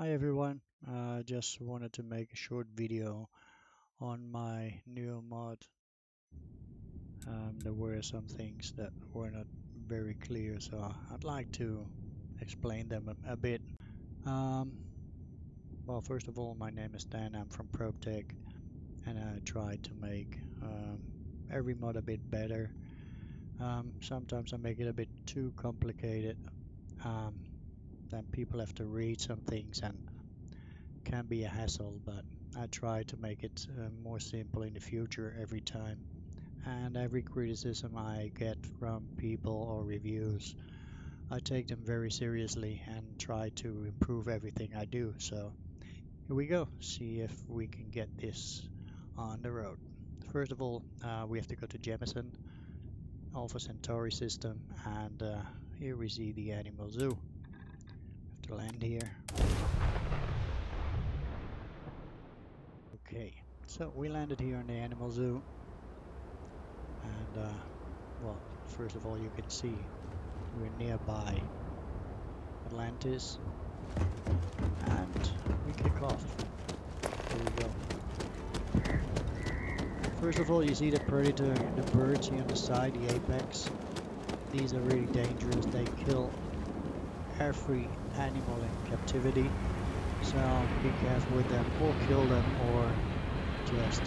Hi everyone, just wanted to make a short video on my new mod. There were some things that were not very clear, so I'd like to explain them a bit. Well, first of all, my name is Dan, I'm from ProTech, and I try to make every mod a bit better. Sometimes I make it a bit too complicated, then people have to read some things and can be a hassle, but I try to make it more simple in the future every time. And every criticism I get from people or reviews, I take them very seriously and try to improve everything I do. So here we go, see if we can get this on the road. First of all, we have to go to Jemison, Alpha Centauri system, and here we see the animal zoo. We have to land here. Okay, so we landed here in the animal zoo, and well, first of all, you can see we're nearby Atlantis, and we kick off. Here we go. First of all, you see the predator, the birds here on the side, the apex. These are really dangerous. They kill every animal in captivity, so be careful with them, or kill them, or just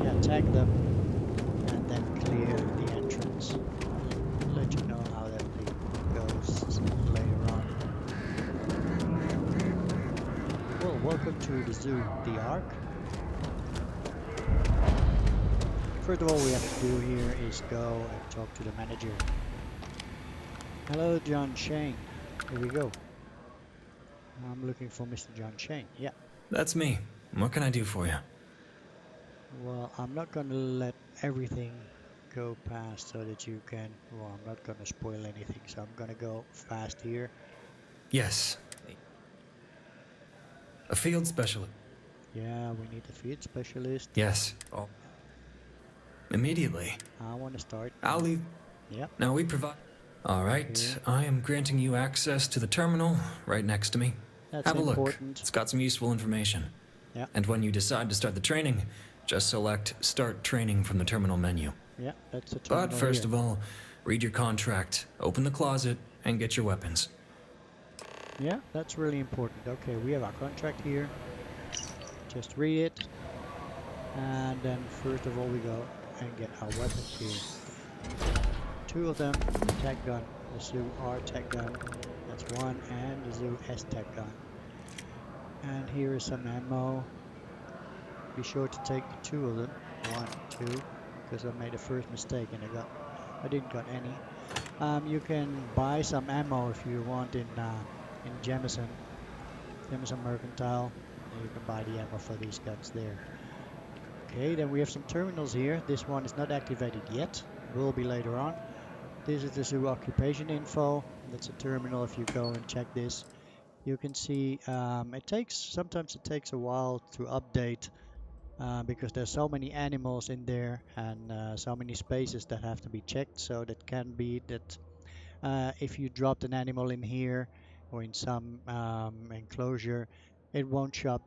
yeah, tag them and then clear the entrance. I'll let you know how that thing goes later on. Well, welcome to the Zoo the Ark. First of all, we have to do here is go and talk to the manager. Hello, John Shane. Here we go. I'm looking for Mr. John Shane. Yeah. That's me. What can I do for you? Well, I'm not going to let everything go past so that you can. Well, I'm not going to spoil anything, so I'm going to go fast here. Yes. A field specialist. Yeah, we need a field specialist. Yes. Oh. Immediately. I want to start I'll now. leave. Yep. Now we provide. All right. Okay. I am granting you access to the terminal right next to me. That's Have a look. important. It's got some useful information. Yeah. And when you decide to start the training, just select Start Training from the terminal menu. Yeah, that's the But terminal first here. of all, read your contract, open the closet, and get your weapons. Yeah, that's really important. Okay, we have our contract here. Just read it. And then first of all, we go and get our weapons here. Two of them, the tech gun, the Zoo R tech gun. That's one, and the Zoo S tech gun. And here is some ammo. Be sure to take two of them. One, two, because I made a first mistake and I didn't got any. You can buy some ammo if you want in Jemison Mercantile. You can buy the ammo for these guns there. Okay, then we have some terminals here. This one is not activated yet. Will be later on. This is the zoo occupation info. That's a terminal. If you go and check this, you can see sometimes it takes a while to update because there's so many animals in there and so many spaces that have to be checked. So that can be that if you dropped an animal in here or in some enclosure, it won't show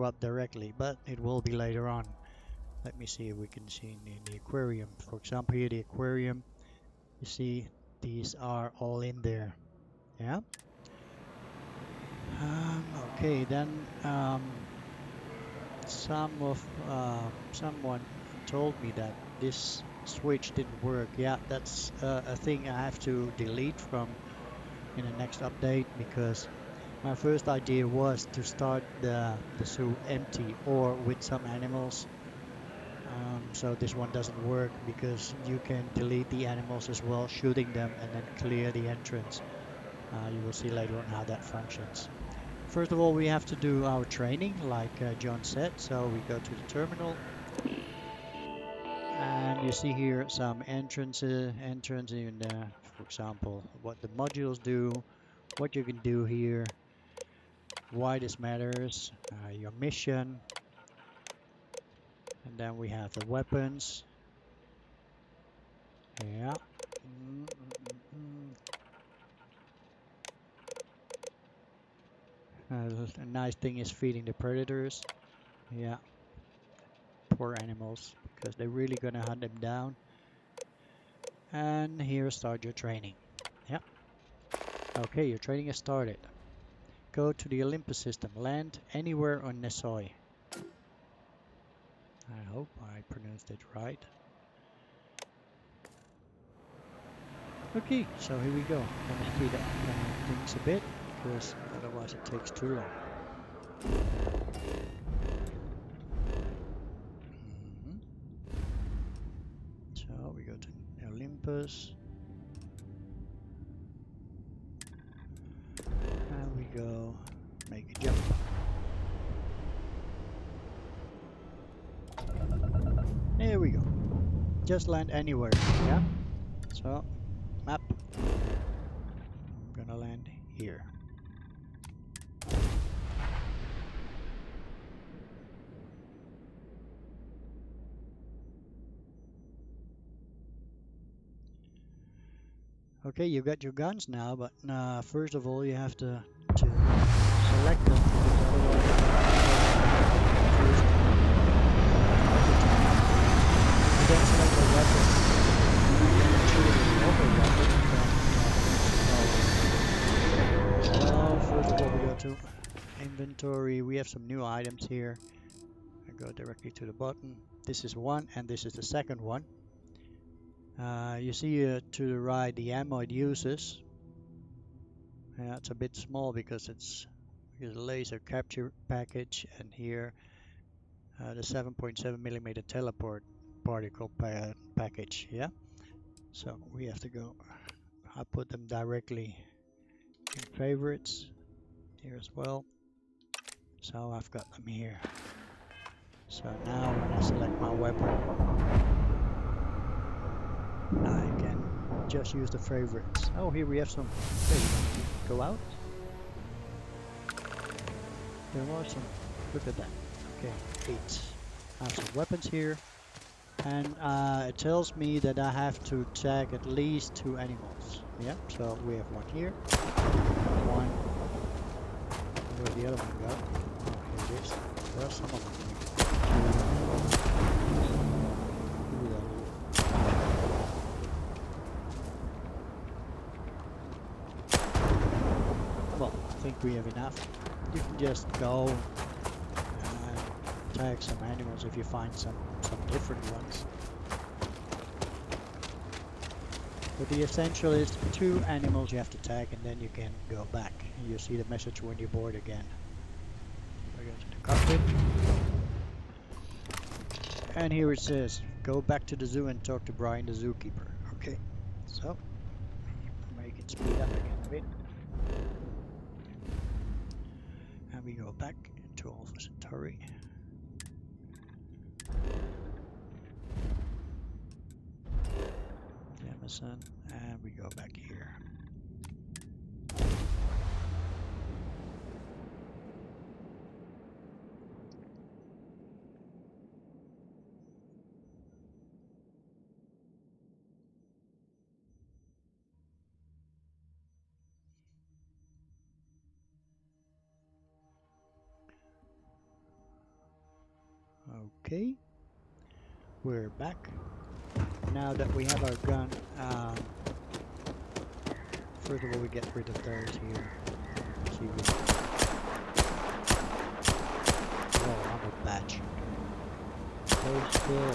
up directly, but it will be later on. Let me see if we can see in the aquarium. For example, here the aquarium, you see these are all in there. Yeah. Okay, then someone told me that this switch didn't work. Yeah, that's a thing I have to delete from in the next update because my first idea was to start the zoo empty or with some animals. So this one doesn't work because you can delete the animals as well, shooting them and then clear the entrance. You will see later on how that functions. First of all, we have to do our training, like John said. So we go to the terminal, and you see here some entrance in there. For example, what the modules do, what you can do here, why this matters, your mission, and then we have the weapons. Yeah. Mm, mm, mm, mm. A nice thing is feeding the predators. Yeah, poor animals, because they're really gonna hunt them down. And here, start your training. Yeah. Okay, your training has started. Go to the Olympus system. Land anywhere on Nesoi. I hope I pronounced it right. Okay, so here we go. Gonna speed up things a bit, because otherwise it takes too long. So we go to Olympus. And we go make a jump. There we go. Just land anywhere, yeah? So, map. I'm gonna land here. Okay, you got your guns now, but first of all you have to select them, because otherwise first you don't select the weapon. You shoot it with another weapon, then well, first of all we go to inventory. We have some new items here. I go directly to the button. This is one and this is the second one. You see to the right the ammo it uses. Yeah, it's a bit small because it's a laser capture package, and here the 7.7 millimeter teleport particle package. Yeah, so we have to go. I put them directly in favorites here as well. So I've got them here. So now when I select my weapon, I can just use the favorites. Oh, here we have some. Hey, go out. There are some. Look at that. Okay, 8. I have some weapons here, and it tells me that I have to tag at least 2 animals. Yeah, so we have one here, one. Where'd the other one go? Oh, here it is. There are some of them here. Well, I think we have enough. You can just go and tag some animals if you find some different ones. But the essential is 2 animals you have to tag, and then you can go back. You see the message when you board again. I go to the cockpit. And here it says, go back to the zoo and talk to Brian, the zookeeper. Okay, so make it speed up again a bit. And we go back into Alpha Centauri. Amazon, and we go back here. Okay, we're back. Now that we have our gun, first of all we get rid of those here. See oh, armor badge. Hold still.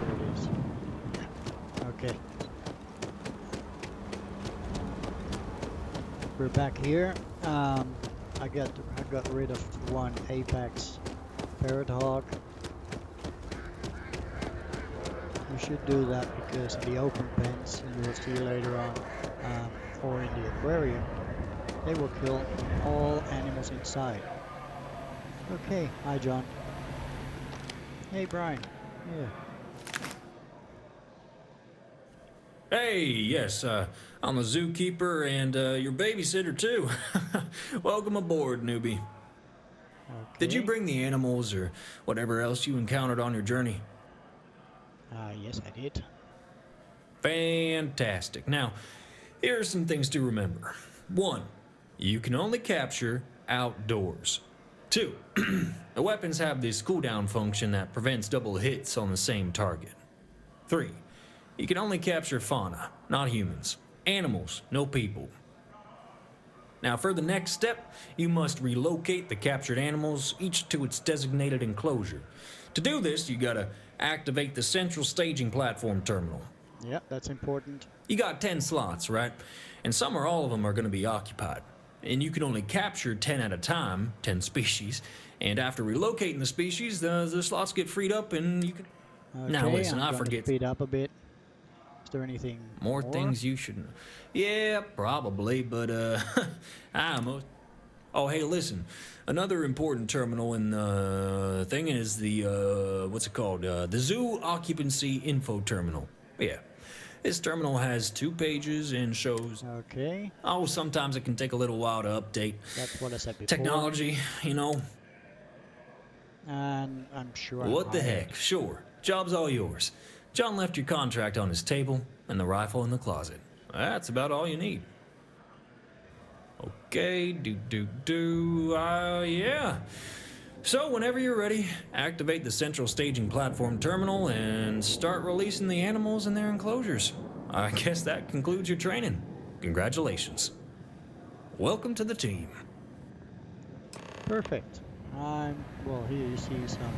There it is. Okay. We're back here. I got rid of one Apex Parrot Hawk. You should do that because in the open pens, and you will see later on, or in the aquarium, they will kill all animals inside. Okay, hi John. Hey Brian. Yeah. Hey, yes, I'm a zookeeper and your babysitter too. Welcome aboard, newbie. Okay. Did you bring the animals or whatever else you encountered on your journey? Yes, I did. Fantastic. Now, here are some things to remember. 1. You can only capture outdoors. 2. The weapons have this cooldown function that prevents double hits on the same target. 3. You can only capture fauna, not humans. Animals, no people. Now, for the next step, you must relocate the captured animals, each to its designated enclosure. To do this, you gotta activate the central staging platform terminal. Yeah, that's important. You got 10 slots, right? And some or all of them are gonna be occupied. And you can only capture 10 at a time, 10 species. And after relocating the species, the slots get freed up and you can. Now, Okay, listen, I'm I going to forget. speed up a bit. Is there anything More more? things you should know. Yeah, probably, but I'm. Oh, hey, listen. Another important terminal in the thing is the what's it called? The Zoo Occupancy Info Terminal. Yeah, this terminal has 2 pages and shows. Okay, Oh, sometimes it can take a little while to update. that's what I said before. Technology, you know. And I'm sure I'm What the hired. heck? Sure, job's all yours. John left your contract on his table and the rifle in the closet. That's about all you need. Okay, yeah. So, whenever you're ready, activate the central staging platform terminal and start releasing the animals in their enclosures. I guess that concludes your training. Congratulations. Welcome to the team. Perfect. Well, here you see some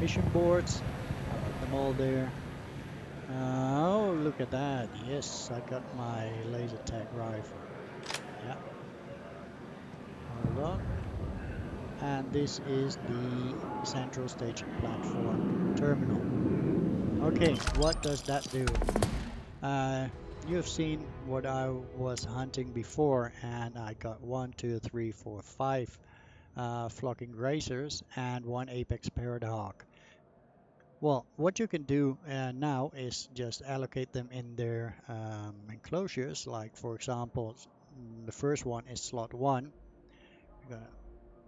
mission boards. I put them all there. Oh, look at that. Yes, I got my laser tag rifle. Yeah. Hold on. And this is the central staging platform terminal. Okay, what does that do? You've seen what I was hunting before, and I got 1, 2, 3, 4, 5 flocking grazers and 1 apex parrot hawk. Well, what you can do now is just allocate them in their enclosures. Like, for example, the first one is slot 1. We're gonna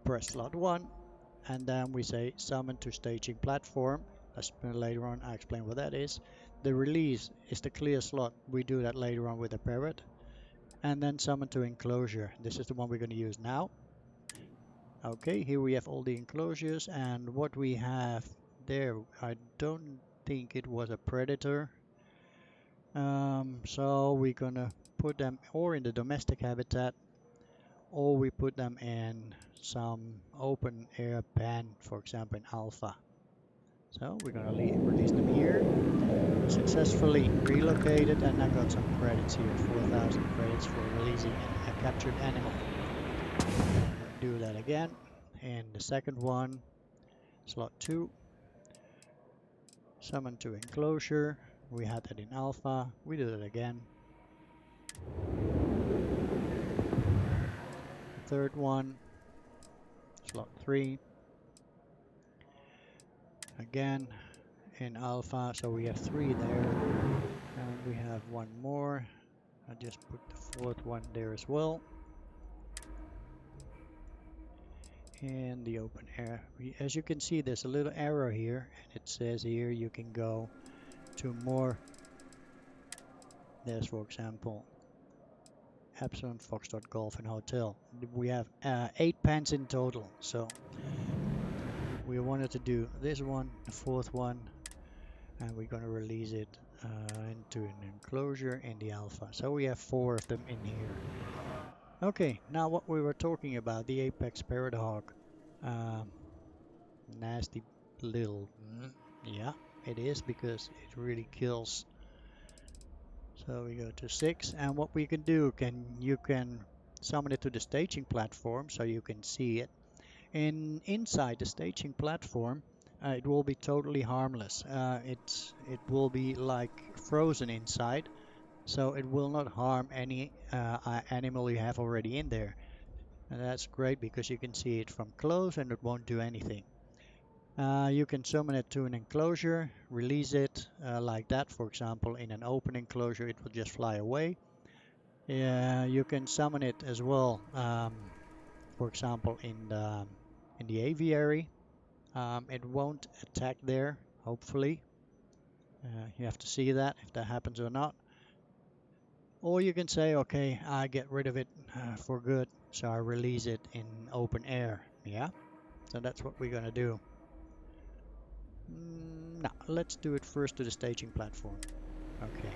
press slot 1, and then we say summon to staging platform. Later on I explain what that is. The release is the clear slot. We do that later on with the parrot. And then summon to enclosure. This is the one we're going to use now. Okay, here we have all the enclosures, and what we have there, I don't think it was a predator. So we're gonna put them or in the domestic habitat, or we put them in some open air pen, for example in alpha. So we're gonna release them here. Successfully relocated, and I got some credits here, 4,000 credits for releasing a captured animal. I'm gonna do that again. And the second one, slot 2, summon to enclosure. We had that in alpha. We do that again. The third one, slot 3, again in alpha. So we have 3 there, and we have 1 more. I just put the 4th one there as well. In the open air, as you can see, there's a little arrow here, and it says here you can go to more. There's, for example, Epsilon Foxtrot Golf and Hotel. We have 8 pens in total, so we wanted to do this one, the 4th one, and we're going to release it into an enclosure in the alpha. So we have 4 of them in here. Okay, now what we were talking about, the apex parrot hawk. Nasty little, yeah, it is, because it really kills. So we go to 6, and what we can do, you can summon it to the staging platform so you can see it. And inside the staging platform, it will be totally harmless. It will be like frozen inside, so it will not harm any animal you have already in there. And that's great because you can see it from close and it won't do anything. You can summon it to an enclosure, release it like that. For example, in an open enclosure, it will just fly away. You can summon it as well, for example, in the aviary. It won't attack there, hopefully. You have to see that, if that happens or not. Or you can say, okay, I get rid of it for good, so I release it in open air. Yeah, so that's what we're gonna do. No, let's do it first to the staging platform. Okay,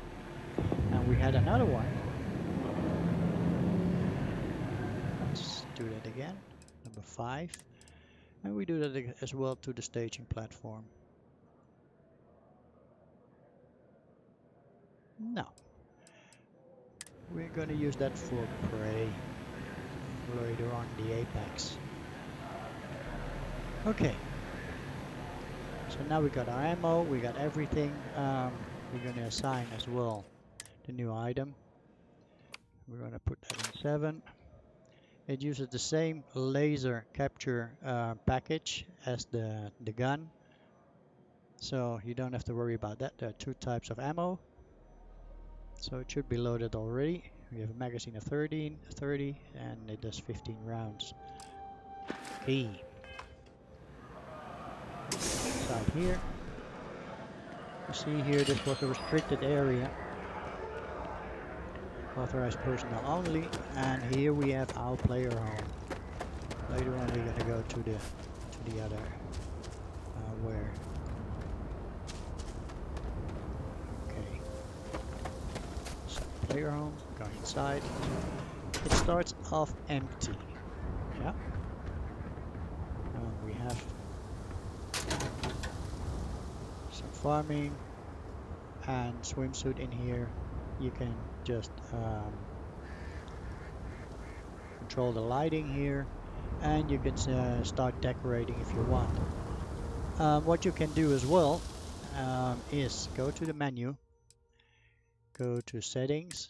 and we had another one. Let's do that again, number 5. And we do that as well to the staging platform. No, we're gonna use that for prey later on the apex. Okay, so now we got our ammo, we got everything. We're gonna assign as well the new item. We're gonna put that in 7. It uses the same laser capture package as the gun, so you don't have to worry about that. There are 2 types of ammo, so it should be loaded already. We have a magazine of 30, and it does 15 rounds. Okay. Inside here, you see here this was a restricted area, authorized personnel only, and here we have our player home. Later on we're gonna go to the other where. Okay. So player home, go inside. It starts off empty. Yeah. We have some farming and swimsuit in here. You can just control the lighting here, and you can start decorating if you want. What you can do as well is go to the menu, go to settings,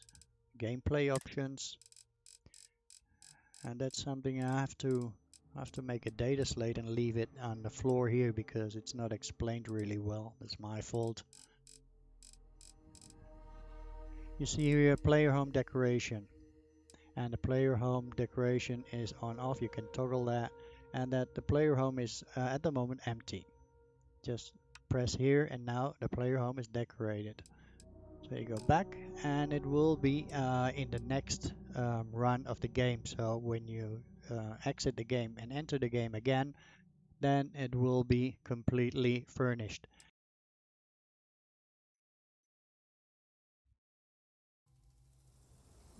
gameplay options, and that's something I have to make a data slate and leave it on the floor here because it's not explained really well. That's my fault. You see here player home decoration, and the player home decoration is on off. You can toggle that, and that the player home is at the moment empty. Just press here and now the player home is decorated. So you go back and it will be in the next run of the game. So when you exit the game and enter the game again, then it will be completely furnished.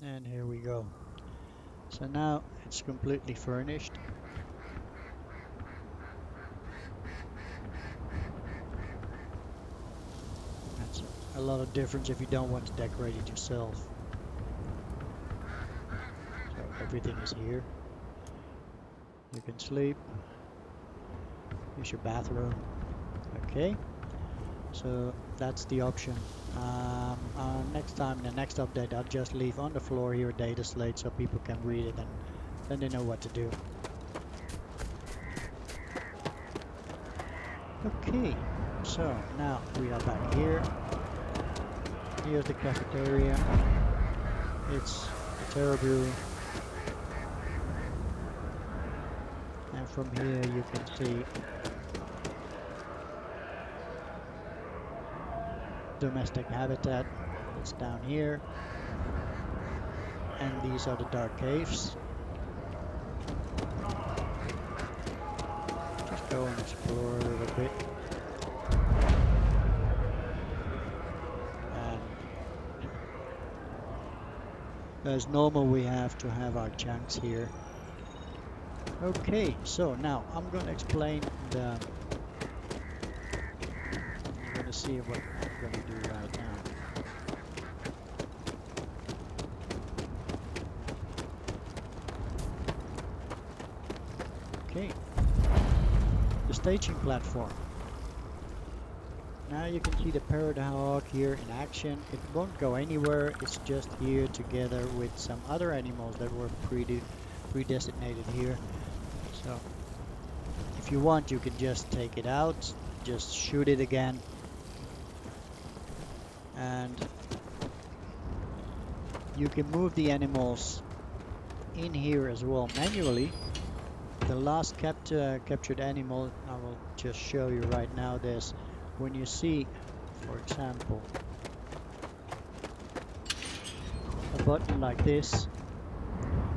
And here we go. So now it's completely furnished. That's a lot of difference if you don't want to decorate it yourself. So everything is here. You can sleep. Use your bathroom. Okay. So that's the option. Next time, in the next update, I'll just leave on the floor here a data slate so people can read it and then they know what to do. Okay, so now we are back here. Here's the cafeteria. It's a Terrabrew. And from here you can see domestic habitat. It's down here. And these are the dark caves. Just go and explore a little bit. And as normal, we have to have our chunks here. Okay, so now I'm going to explain the... You're going to see what I'm going to do right now. Okay, the staging platform. Now you can see the Parrot here in action. It won't go anywhere, it's just here together with some other animals that were pre-designated here. So if you want, you can just take it out, just shoot it again, and you can move the animals in here as well manually. The last captured animal, I will just show you right now. This, when you see, for example, button like this,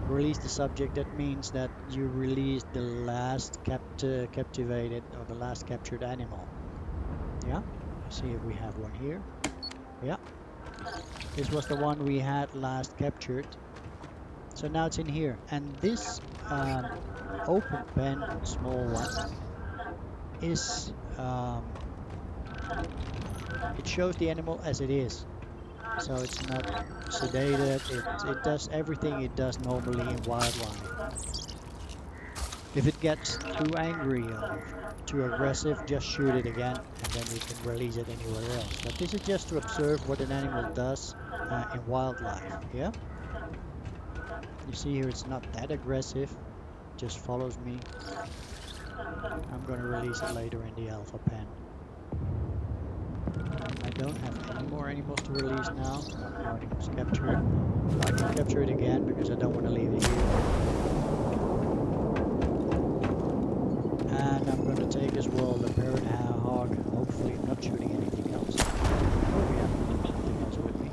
release the subject, that means that you release the last captivated or the last captured animal. Yeah, let's see if we have one here. Yeah, this was the one we had last captured. So now it's in here, and this open pen, small one, is it shows the animal as it is. So it's not sedated. It does everything it does normally in wildlife. If it gets too angry or too aggressive, just shoot it again, and then you can release it anywhere else. But this is just to observe what an animal does in wildlife. Yeah, you see here it's not that aggressive, just follows me. I'm going to release it later in the alpha pen. I don't have any more animals to release now. No animals captured. I can capture it again because I don't want to leave it here. And I'm going to take as well the parrot hog. Hopefully I'm not shooting anything else. Oh yeah, something else with me.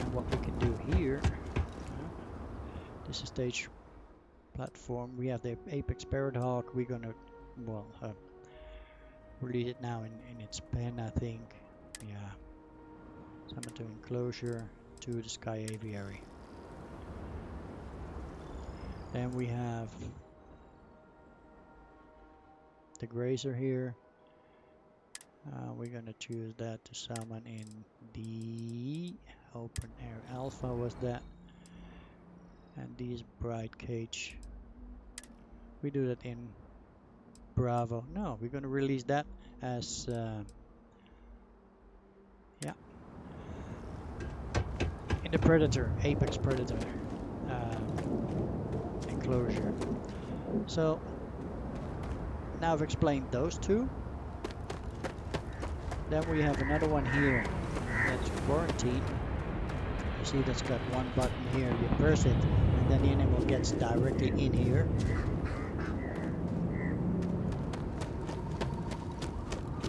And what we can do here, this is stage platform. We have the apex parrot hog. We're going to, well, release it now in its pen, I think. Yeah. Summon to enclosure to the sky aviary. Then we have the grazer here. We're gonna choose that to summon in the open air alpha, was that, and these bright cage. We do that in Bravo. No, we're gonna release that as yeah, in the predator, apex predator enclosure. So now I've explained those two. Then we have another one here that's quarantine. You see that's got one button here. You press it and then the animal gets directly in here.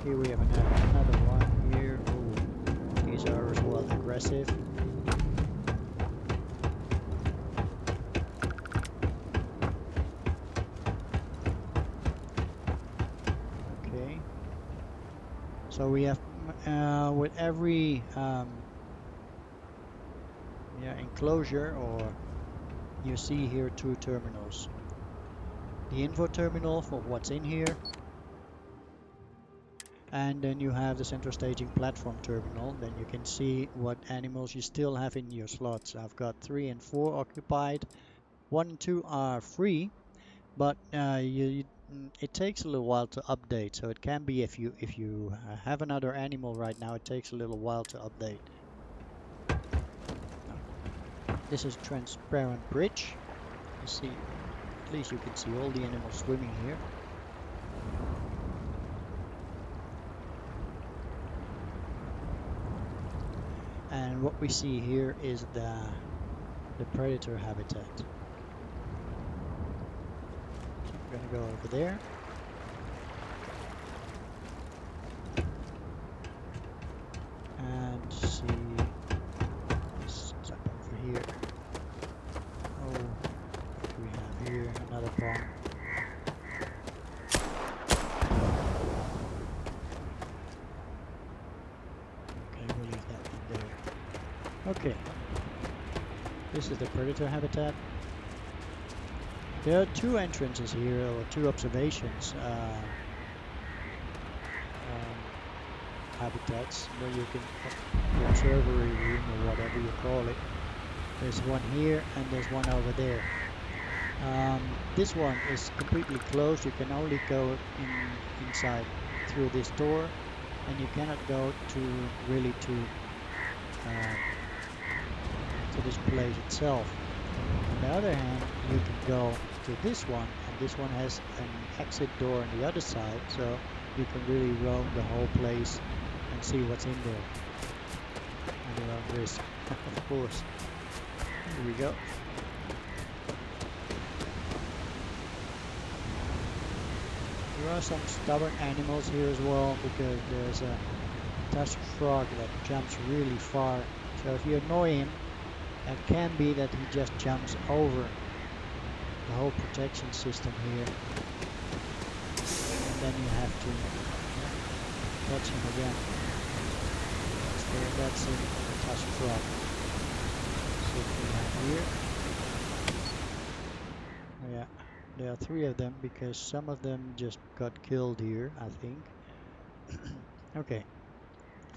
Here we have another one here. Ooh, these are as well aggressive. Okay. So we have with every enclosure, or you see here two terminals. The info terminal for what's in here, and then you have the central staging platform terminal. Then you can see what animals you still have in your slots. I've got 3 and 4 occupied. 1 and 2 are free, but it takes a little while to update. So it can be if you have another animal right now, it takes a little while to update. This is transparent bridge. You see, at least you can see all the animals swimming here. And what we see here is the predator habitat. So I'm gonna go over there. And see this up over here. Oh, what do we have here? Another pond. Okay, we'll leave that in there. Okay. This is the predator habitat. There are 2 entrances here, or 2 observations habitats where you can, the observatory room or whatever you call it. There's one here and there's one over there. This one is completely closed. You can only go inside through this door, and you cannot go to this place itself. On the other hand, you can go to this one, and this one has an exit door on the other side, so you can really roam the whole place and see what's in there at your own risk. Of course. Here we go. There are some stubborn animals here as well, because there's a tusk frog that jumps really far. So if you annoy him, it can be that he just jumps over the whole protection system here. And then you have to touch him again. That's in the tusk frog. So we have here. Oh yeah, there are 3 of them because some of them just got killed here, I think. Okay,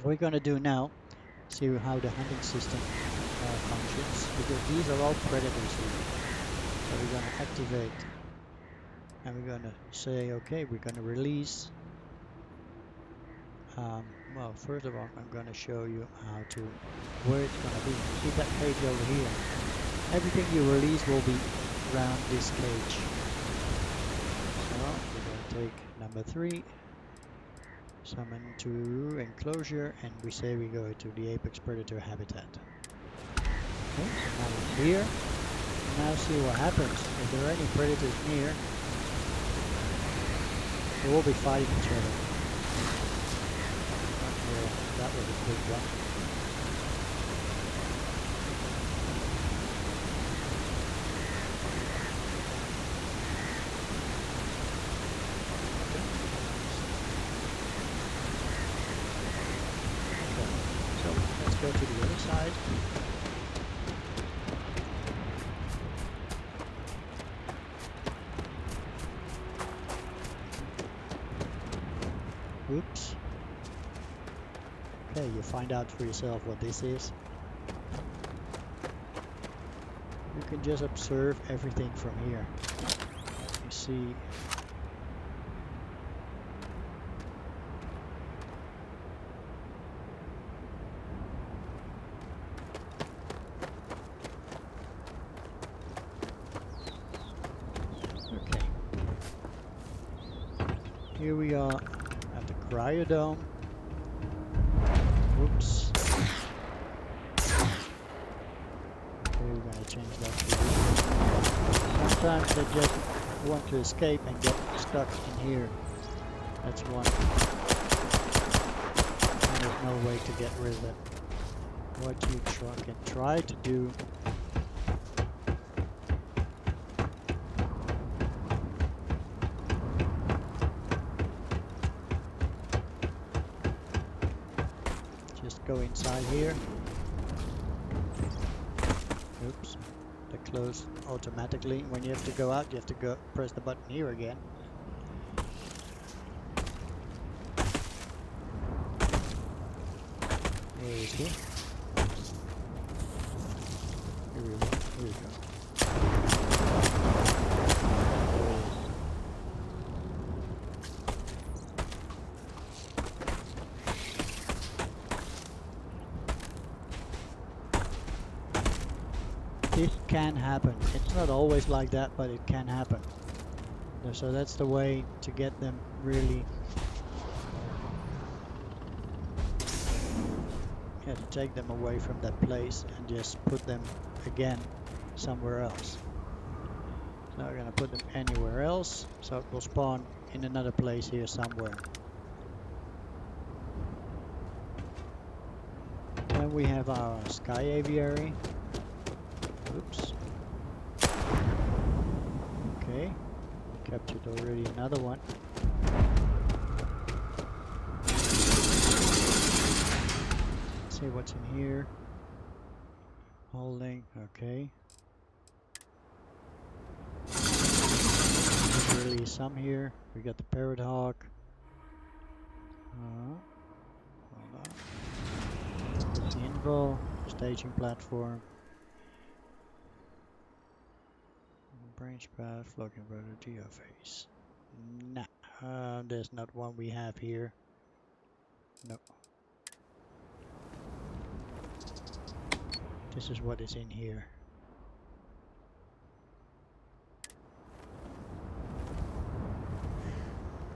what we're gonna do now, see how the hunting system functions, because these are all predators here. So we're gonna activate, and we're gonna say, okay, we're gonna release. Well, first of all, I'm gonna show you how to, where it's gonna be. See that page over here? Everything you release will be around this cage. So we're gonna take number 3, summon to enclosure, and we say we go to the apex predator habitat. Okay, so now we're here. Now see what happens. If there are any predators near, they will be fighting each other. That was a quick one. So let's go to the other side. Oops. Okay, you find out for yourself what this is. You can just observe everything from here. You see. Okay. Here we are at the cryodome. Oops. Okay, we're gonna change that to this. Sometimes they just want to escape and get stuck in here. That's one. And there's no way to get rid of it. What you can try to do just go inside here. Oops. They close automatically. When you have to go out, you have to go press the button here again. Where is he? Here we go. Here we go. This can happen. It's not always like that, but it can happen. So that's the way to get them really, to take them away from that place and just put them again somewhere else. So we're gonna put them anywhere else, so it will spawn in another place here somewhere. Then we have our sky aviary. Oops. Okay, captured already another one. Let's see what's in here. Holding, okay. There's really some here. We got the parrot hawk. Hold on. There's the info, staging platform. Branch path, flow converter, geophase. Nah, there's not one we have here. No. This is what is in here.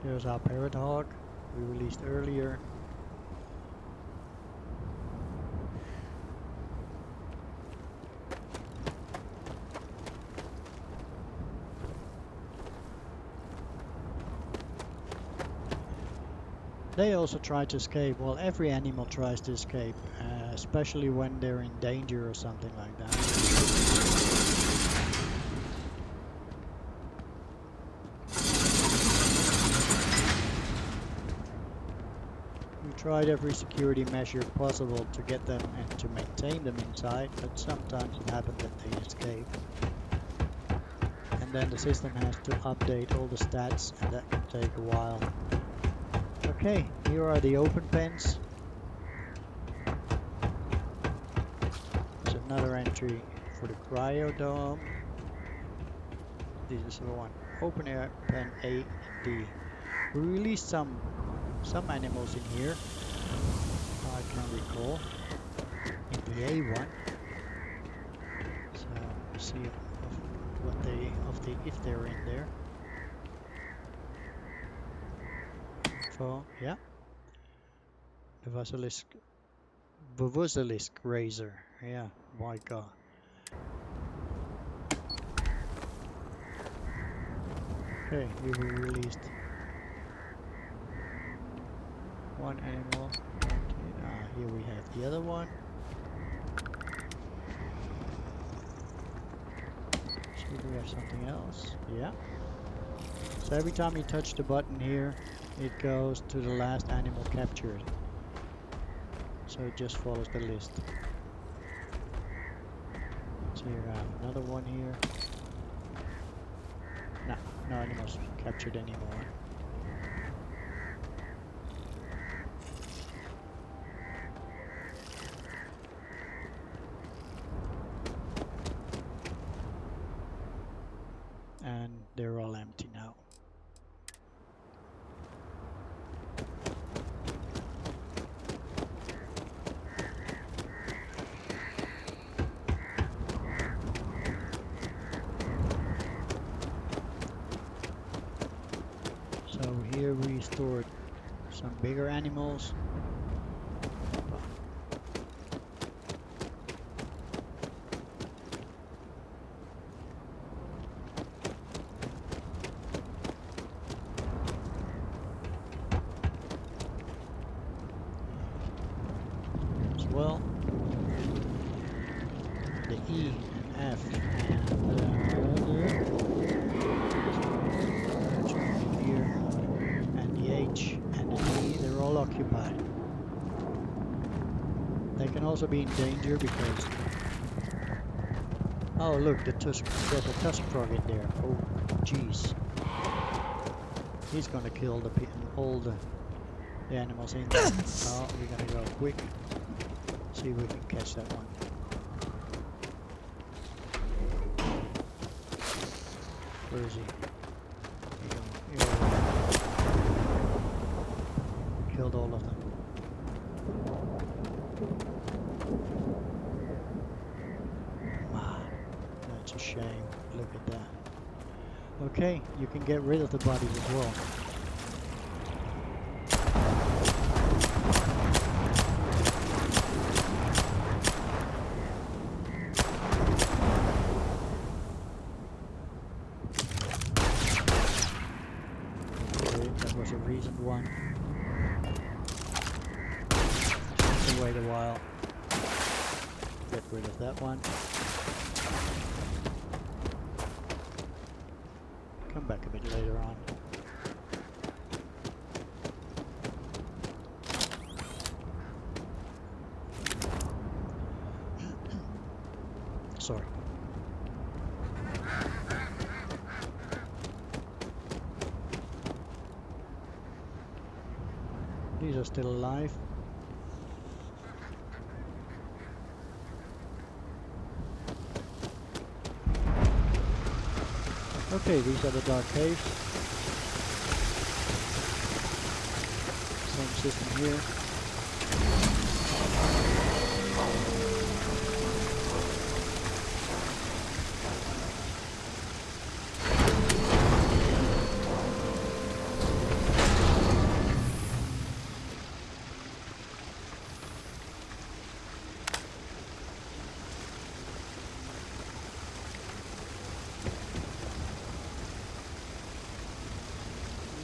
There's our parrot hawk we released earlier. They also try to escape. Well, every animal tries to escape, especially when they're in danger or something like that. We tried every security measure possible to get them and to maintain them inside, but sometimes it happens that they escape. And then the system has to update all the stats, and that can take a while. Okay, here are the open pens. There's another entry for the cryodome. This is the one. Open air pen A and D. We released some animals in here. I can recall in the A one. So let's see if they're in there. Info, yeah. The Vuvuzelisk razor. Yeah, my god. Okay, here we released one animal. Here we have the other one. See if we have something else. Yeah. So every time you touch the button here, it goes to the last animal captured. So it just follows the list. So you have another one here. No animals captured anymore. And they're all empty now. So here we stored some bigger animals. As well, the E and F and here, and the H and the D, they're all occupied. They can also be in danger because, oh look, there's a tusk frog in there. Oh jeez, he's gonna kill all the animals in there. Oh, we're gonna go quick. See if we can catch that one. Where is he? Here. Killed all of them. Wow, that's a shame. Look at that. Okay, you can get rid of the bodies as well. That was a recent one. Just wait a while. Get rid of that one. Come back a bit later on. Sorry. These are still alive. Okay, these are the dark caves. Same system here.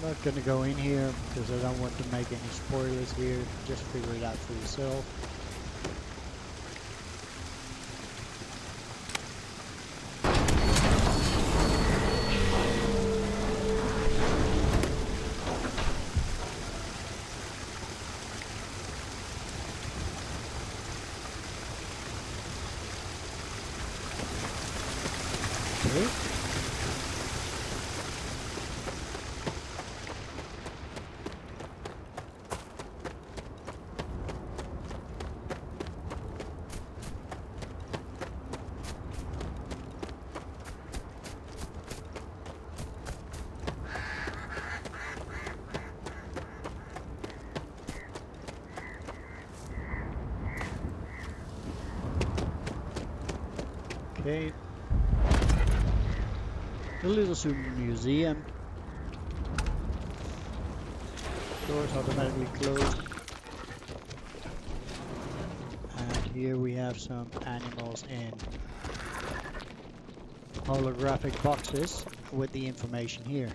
I'm not gonna go in here because I don't want to make any spoilers here. Just figure it out for yourself. Okay. Okay. The little zoo museum. Doors automatically closed. And here we have some animals in holographic boxes with the information here.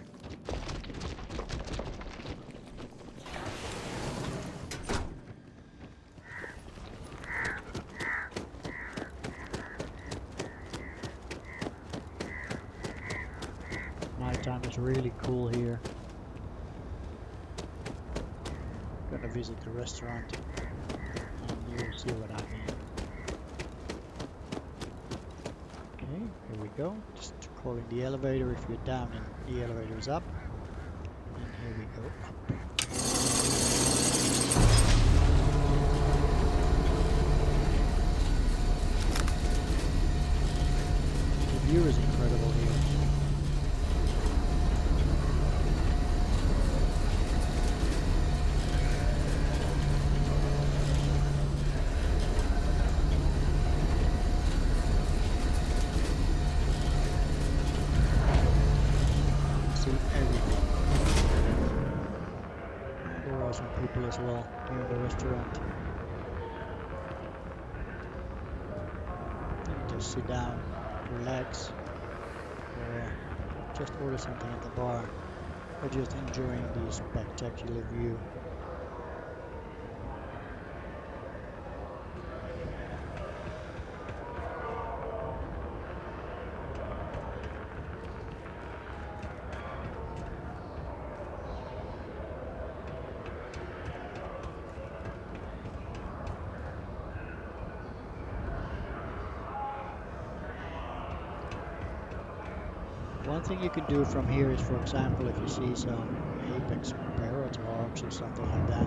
Nighttime is really cool here. Gonna visit the restaurant and you'll see what I mean. Okay, here we go. Just calling the elevator. If you're down and the elevator is up. And here we go up. The view is incredible here. Some people as well here in the restaurant. You can just sit down, relax, or just order something at the bar, or just enjoying the spectacular view. One thing you can do from here is, for example, if you see some apex parrots or hawks or something like that,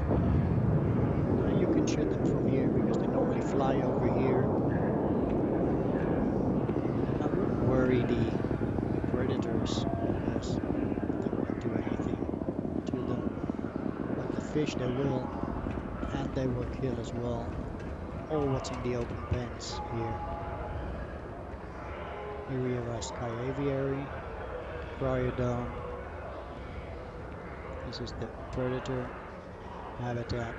you can shoot them from here because they normally fly over here. I wouldn't worry the predators because they won't do anything to them, but the fish they will, and they will kill as well. All what's in the open pens here. Here we have a sky aviary. Cryodome. This is the predator habitat.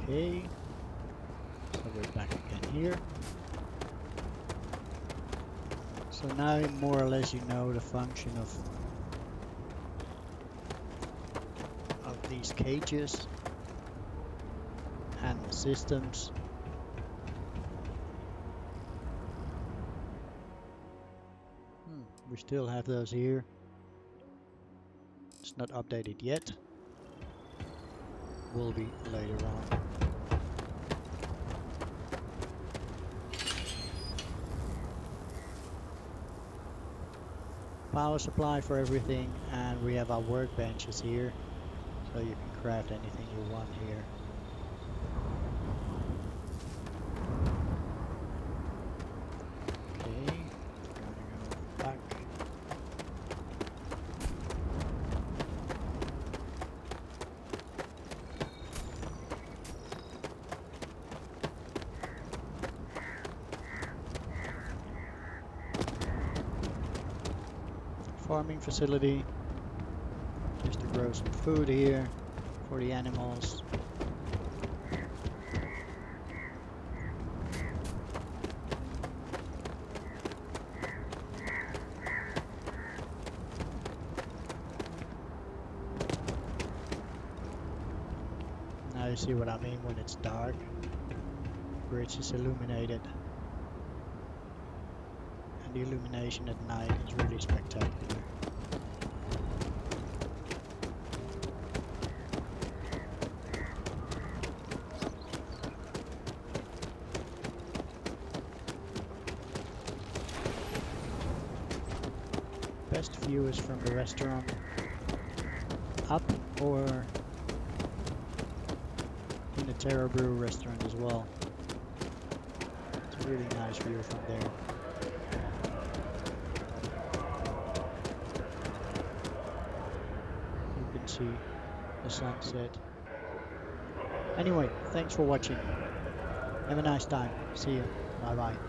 Okay, so we're back again here. So now more or less you know the function of these cages and the systems. We still have those here. It's not updated yet. Will be later on. Power supply for everything, and we have our workbenches here. So you can craft anything you want here. Okay, gonna go back. Farming facility, just to grow some food here for the animals. Now you see what I mean when it's dark. The bridge is illuminated. And the illumination at night is really spectacular. Best view is from the restaurant up, or in the Terra Brew restaurant as well. It's a really nice view from there. You can see the sunset. Anyway, thanks for watching. Have a nice time. See you. Bye bye.